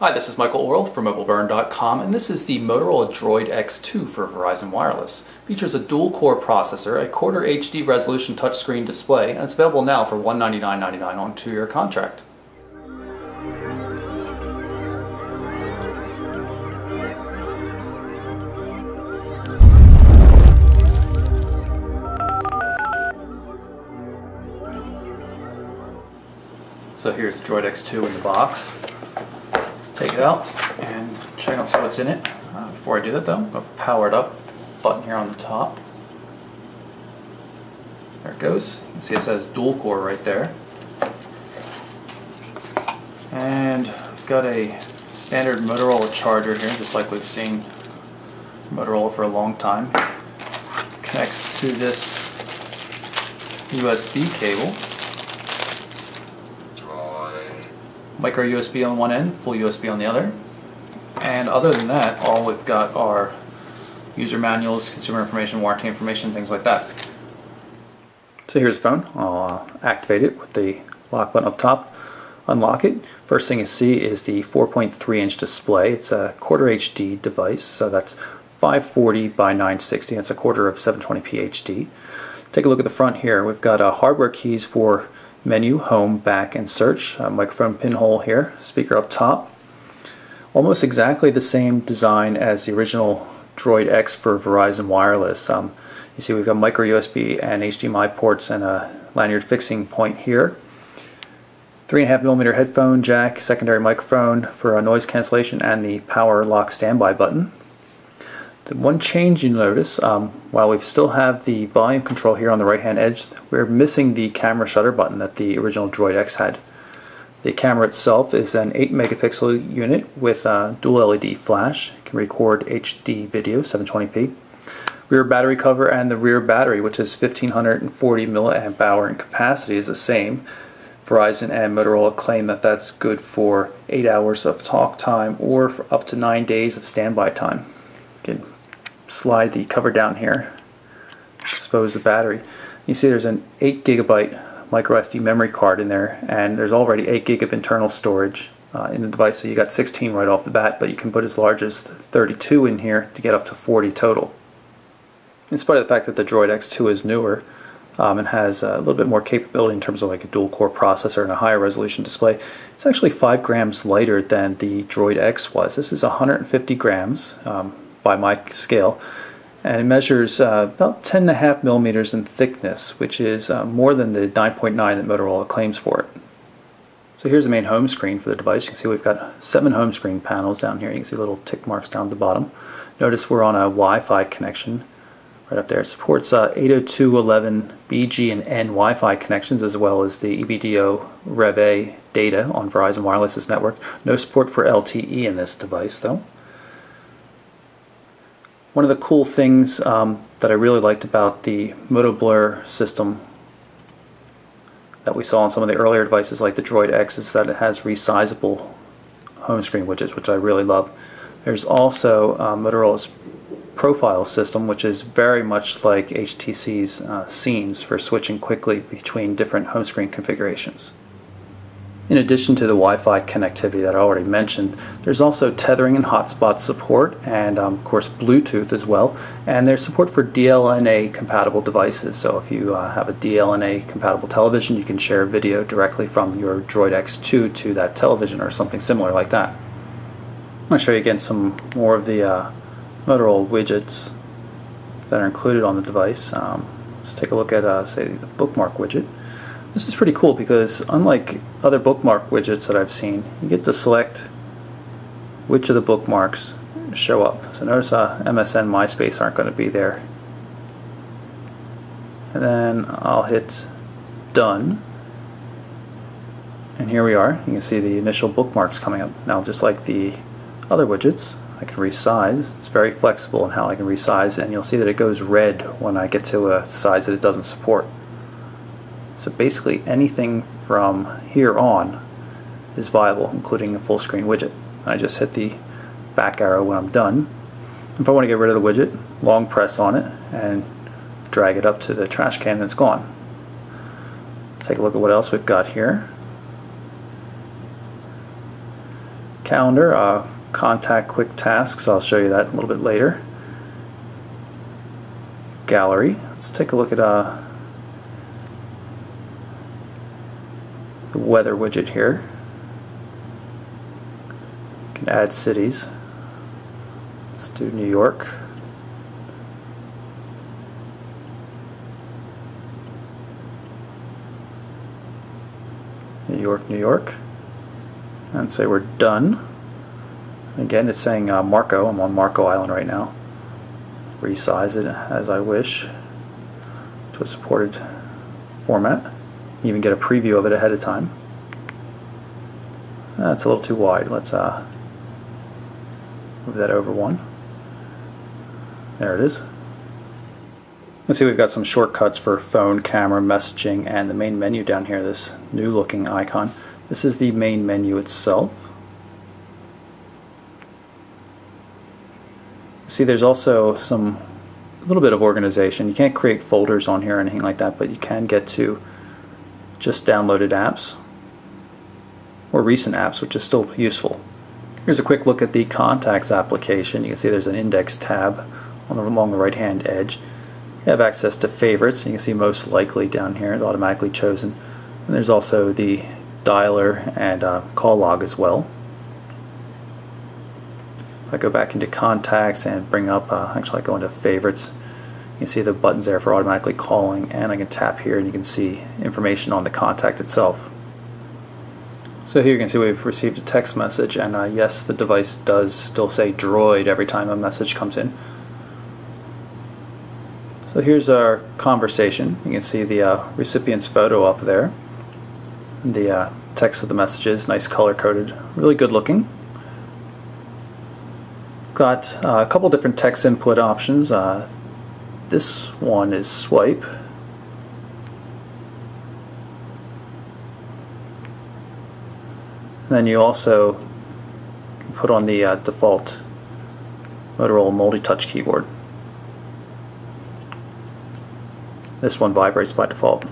Hi, this is Michael Orrell from MobileBurn.com, and this is the Motorola DROID X2 for Verizon Wireless. It features a dual-core processor, a quarter HD resolution touchscreen display, and it's available now for $199.99 on a 2-year contract. So here's the DROID X2 in the box. Let's take it out and check out see what's in it. Before I do that though, I'm going to power it up. Button here on the top. There it goes. You can see it says dual core right there. And I've got a standard Motorola charger here, just like we've seen Motorola for a long time. Connects to this USB cable. Micro USB on one end, full USB on the other. And other than that, all we've got are user manuals, consumer information, warranty information, things like that. So here's the phone. I'll activate it with the lock button up top, unlock it. First thing you see is the 4.3-inch display. It's a quarter HD device, so that's 540 by 960. That's a quarter of 720p HD. Take a look at the front here. We've got hardware keys for menu, home, back, and search. Microphone pinhole here, speaker up top. Almost exactly the same design as the original DROID X for Verizon Wireless. You see we've got micro USB and HDMI ports and a lanyard fixing point here. 3.5mm headphone jack, secondary microphone for noise cancellation, and the power lock standby button. The one change you notice, while we still have the volume control here on the right hand edge, we're missing the camera shutter button that the original DROID X had. The camera itself is an 8-megapixel unit with a dual LED flash. It can record HD video, 720p. Rear battery cover and the rear battery, which is 1540 milliamp hour in capacity, is the same. Verizon and Motorola claim that that's good for 8 hours of talk time or for up to 9 days of standby time. You can slide the cover down here, expose the battery. You see there's an 8GB micro SD memory card in there, and there's already 8GB of internal storage in the device, so you got 16 right off the bat, but you can put as large as 32 in here to get up to 40 total. In spite of the fact that the DROID X2 is newer and has a little bit more capability in terms of like a dual core processor and a higher resolution display, it's actually 5 grams lighter than the DROID X was. This is 150 grams by my scale, and it measures about 10.5 millimeters in thickness, which is more than the 9.9 that Motorola claims for it. So here's the main home screen for the device. You can see we've got 7 home screen panels down here. You can see little tick marks down at the bottom. Notice we're on a Wi-Fi connection right up there. It supports 802.11b, and N Wi-Fi connections, as well as the EVDO Rev A data on Verizon Wireless's network. No support for LTE in this device though. One of the cool things that I really liked about the Moto Blur system that we saw on some of the earlier devices like the DROID X is that it has resizable home screen widgets, which I really love. There's also Motorola's profile system, which is very much like HTC's scenes for switching quickly between different home screen configurations. In addition to the Wi-Fi connectivity that I already mentioned, there's also tethering and hotspot support, and of course Bluetooth as well, and there's support for DLNA compatible devices. So if you have a DLNA compatible television, you can share video directly from your DROID X2 to that television or something similar like that. I'm going to show you again some more of the Motorola widgets that are included on the device. Let's take a look at say the bookmark widget. This is pretty cool because unlike other bookmark widgets that I've seen, you get to select which of the bookmarks show up. So notice MSN, MySpace aren't going to be there. And then I'll hit done. And here we are. You can see the initial bookmarks coming up. Now, just like the other widgets, I can resize. It's very flexible in how I can resize, and you'll see that it goes red when I get to a size that it doesn't support. So basically anything from here on is viable, including a full screen widget. I just hit the back arrow when I'm done. If I want to get rid of the widget, long press on it and drag it up to the trash can and it's gone. Let's take a look at what else we've got here. Calendar, contact quick tasks, I'll show you that a little bit later. Gallery, let's take a look at the weather widget here. You can add cities. Let's do New York. New York, New York. And say we're done. Again, it's saying Marco. I'm on Marco Island right now. Resize it as I wish to a supported format. You even get a preview of it ahead of time. That's a little too wide. Let's move that over one. There it is. Let's see, we've got some shortcuts for phone, camera, messaging, and the main menu down here, this new looking icon. This is the main menu itself. See, there's also a little bit of organization. You can't create folders on here or anything like that, but you can get to just downloaded apps or recent apps, which is still useful. Here's a quick look at the Contacts application. You can see there's an index tab along the right hand edge. You have access to favorites. You can see most likely down here, it's automatically chosen. And there's also the dialer and call log as well. If I go back into Contacts and bring up, actually I go into favorites, you can see the buttons there for automatically calling, and I can tap here and you can see information on the contact itself. So here you can see we've received a text message, and yes, the device does still say Droid every time a message comes in. So here's our conversation. You can see the recipient's photo up there. The text of the messages, nice color coded, really good looking. We've got a couple different text input options. This one is swipe. And then you also can put on the default Motorola multi-touch keyboard. This one vibrates by default.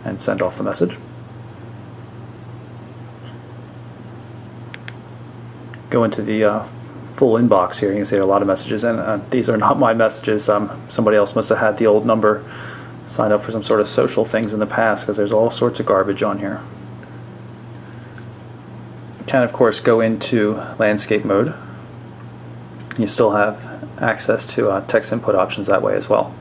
And send off the message. Go into the full inbox here. You can see a lot of messages, and these are not my messages. Somebody else must have had the old number signed up for some sort of social things in the past, because there's all sorts of garbage on here. You can of course go into landscape mode. You still have access to text input options that way as well.